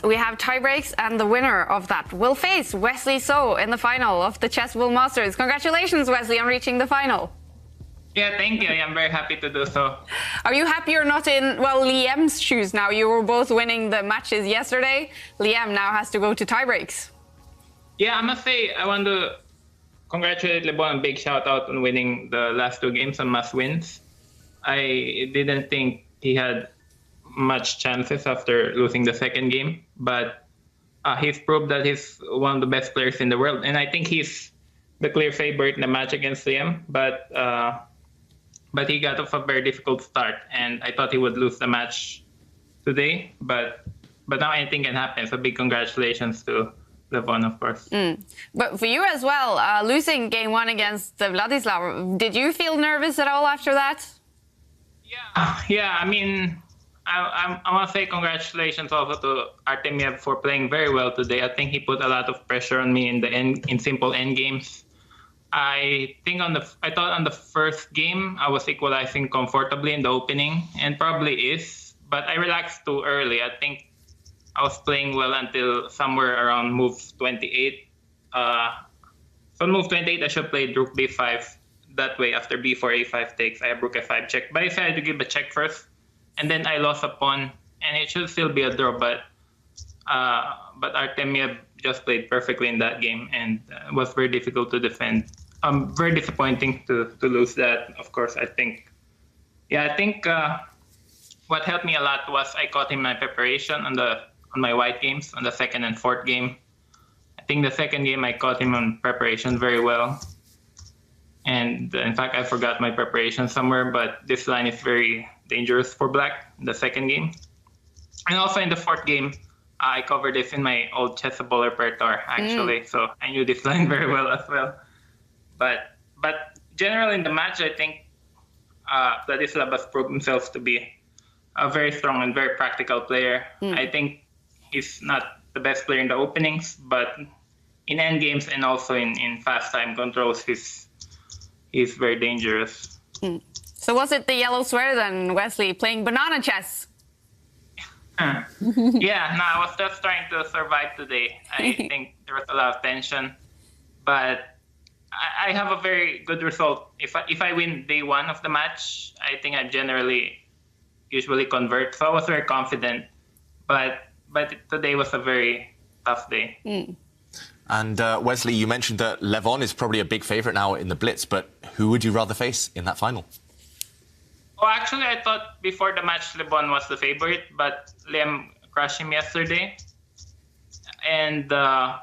we have tie breaks, and the winner of that will face Wesley So in the final of the Chessable Masters. Congratulations, Wesley, on reaching the final. Yeah, thank you. I'm very happy to do so. Are you happy you're not in, well, Liam's shoes now? You were both winning the matches yesterday. Liam now has to go to tie breaks. Yeah, I must say, I want to congratulate LeBron. Big shout out on winning the last 2 games on must wins. I didn't think he had much chances after losing the second game, but he's proved that he's one of the best players in the world. And I think he's the clear favorite in the match against Liam, but he got off a very difficult start, and I thought he would lose the match today, but now anything can happen. So big congratulations to LeBron, of course. But for you as well, losing game 1 against Vladislav, did you feel nervous at all after that? Yeah. I mean, I want to say congratulations also to Artemiev for playing very well today. I think he put a lot of pressure on me in simple end games. I thought on the first game I was equalizing comfortably in the opening, and probably is, but I relaxed too early. I think I was playing well until somewhere around move 28. So move 28, I should play Rook B5. That way, after B4, A5 takes, I have Rook F5 check. But I decided to give a check first, and then I lost a pawn, and it should still be a draw. But Artemiev just played perfectly in that game, and it was very difficult to defend. Very disappointing to lose that. Of course, I think what helped me a lot was I caught him in my preparation on my white games on the second and fourth game. I think the second game I caught him on preparation very well. And in fact, I forgot my preparation somewhere, but this line is very dangerous for black in the second game. And also in the fourth game, I covered this in my old Chessable repertoire, actually. So I knew this line very well as well. But generally in the match, I think Vladislav has proved himself to be a very strong and very practical player. I think he's not the best player in the openings, but in end games and also in fast time controls, he's very dangerous. So was it the yellow sweater then, Wesley, playing banana chess? I was just trying to survive today. I think there was a lot of tension, but I have a very good result. If I win day 1 of the match, I think I usually convert. So I was very confident, but today was a very tough day. And Wesley, you mentioned that Levon is probably a big favorite now in the Blitz, but who would you rather face in that final? Well, actually, I thought before the match Levon was the favorite, but Liam crushed him yesterday. And I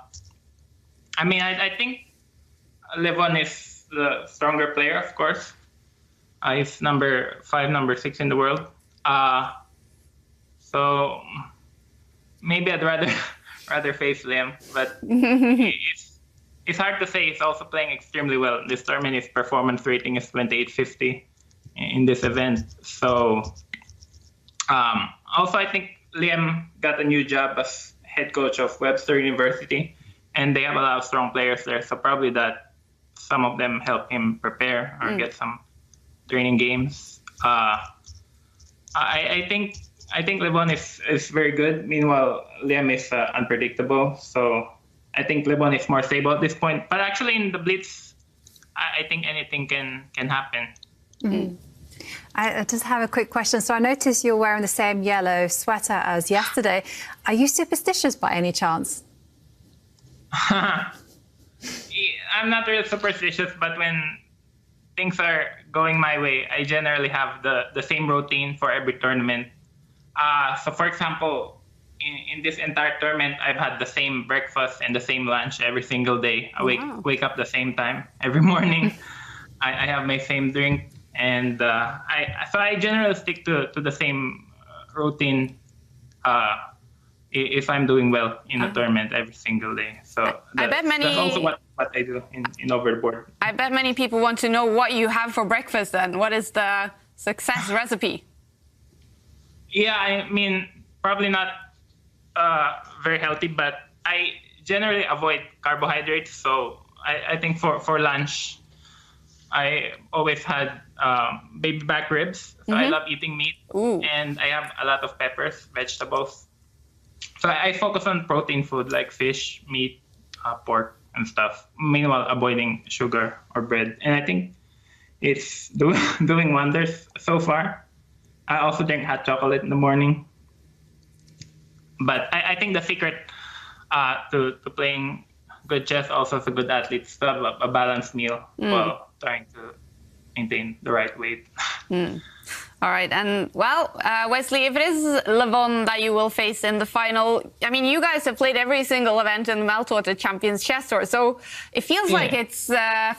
think Levon is the stronger player, of course. He's number 5, number 6 in the world. So maybe I'd rather face Liam, but it's hard to say. He's also playing extremely well. This tournament, his performance rating is 2850 in this event. So also I think Liam got a new job as head coach of Webster University, and they have a lot of strong players there. So probably that some of them help him prepare or get some training games. I think Levon is very good. Meanwhile, Liam is unpredictable. So I think Levon is more stable at this point. But actually, in the Blitz, I think anything can happen. I just have a quick question. So I noticed you're wearing the same yellow sweater as yesterday. Are you superstitious by any chance? I'm not really superstitious, but when things are going my way, I generally have the same routine for every tournament. So for example, in this entire tournament, I've had the same breakfast and the same lunch every single day. I wake up the same time every morning. I have my same drink, and I generally stick to the same routine if I'm doing well in the tournament every single day. So that's also what I do in Overboard. I bet many people want to know what you have for breakfast then. What is the success recipe? Yeah, I mean, probably not very healthy, but I generally avoid carbohydrates. So I think for lunch, I always had baby back ribs. So I love eating meat. And I have a lot of peppers, vegetables. So I focus on protein food like fish, meat, pork, and stuff. Meanwhile, avoiding sugar or bread. And I think it's doing wonders so far. I also drink hot chocolate in the morning. But I think the secret to playing good chess, also as a good athlete, is to have a balanced meal while trying to maintain the right weight. All right, and well, Wesley, if it is Levon that you will face in the final, I mean, you guys have played every single event in the Meltwater Champions Chess Tour, so it feels like it's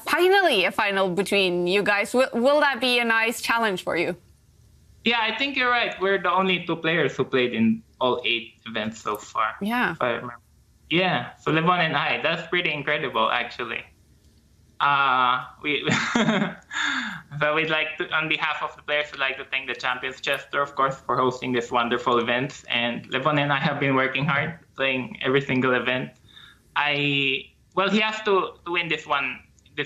finally a final between you guys. Will that be a nice challenge for you? Yeah, I think you're right. We're the only two players who played in all 8 events so far. Yeah. If I remember. Yeah, so Levon and I, that's pretty incredible, actually. So we'd like to, on behalf of the players, we'd like to thank the Champions Chess Tour, of course, for hosting this wonderful event. And Levon and I have been working hard, playing every single event. Well, he has to win this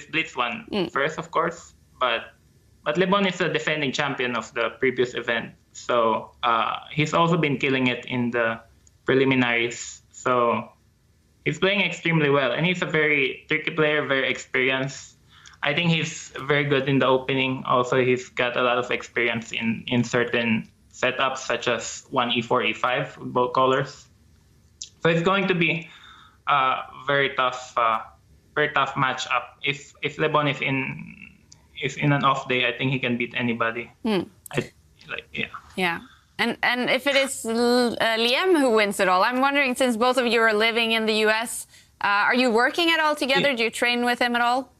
Blitz one first, of course. But Levon is the defending champion of the previous event. So he's also been killing it in the preliminaries. So he's playing extremely well, and he's a very tricky player, very experienced. I think he's very good in the opening. Also, he's got a lot of experience in certain setups, such as 1e4, e5 with both colors. So it's going to be a very tough matchup. If Levon is in an off day, I think he can beat anybody. Yeah. And if it is Liam who wins it all, I'm wondering, since both of you are living in the US, are you working at all together? Do you train with him at all?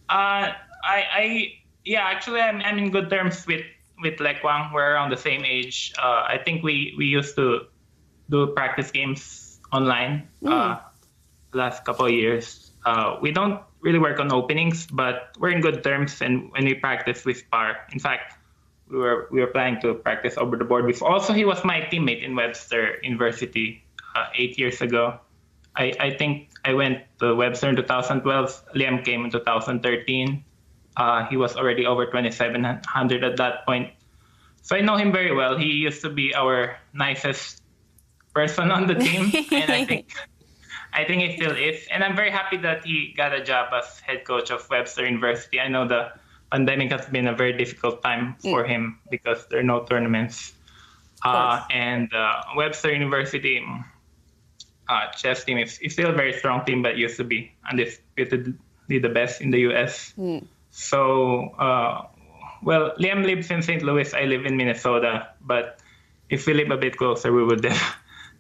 Actually, I'm in good terms with Lek Wang. We're around the same age. I think we used to do practice games online the last couple of years. We don't really work on openings, but we're in good terms, and when we practice, we spar. In fact, we were planning to practice over the board before. Also, he was my teammate in Webster University 8 years ago. I think I went to Webster in 2012. Liam came in 2013. He was already over 2,700 at that point. So I know him very well. He used to be our nicest person on the team, and I think he still is. And I'm very happy that he got a job as head coach of Webster University. I know the pandemic has been a very difficult time for him because there are no tournaments. And Webster University chess team is still a very strong team, but used to be undisputedly the best in the US. So, well, Liam lives in St. Louis. I live in Minnesota. But if we live a bit closer, we would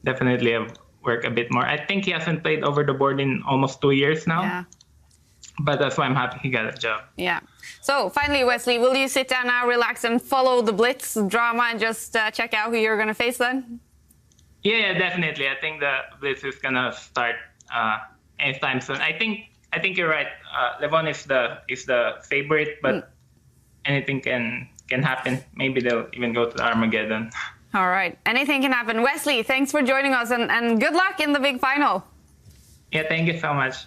definitely have worked a bit more. I think he hasn't played over the board in almost 2 years now. Yeah. But that's why I'm happy he got a job. Yeah. So finally, Wesley, will you sit down now, relax, and follow the Blitz drama and just check out who you're going to face then? Yeah, definitely. I think the Blitz is going to start anytime soon. I think you're right. Levon is the favorite, but anything can happen. Maybe they'll even go to the Armageddon. All right. Anything can happen. Wesley, thanks for joining us, and good luck in the big final. Yeah, thank you so much.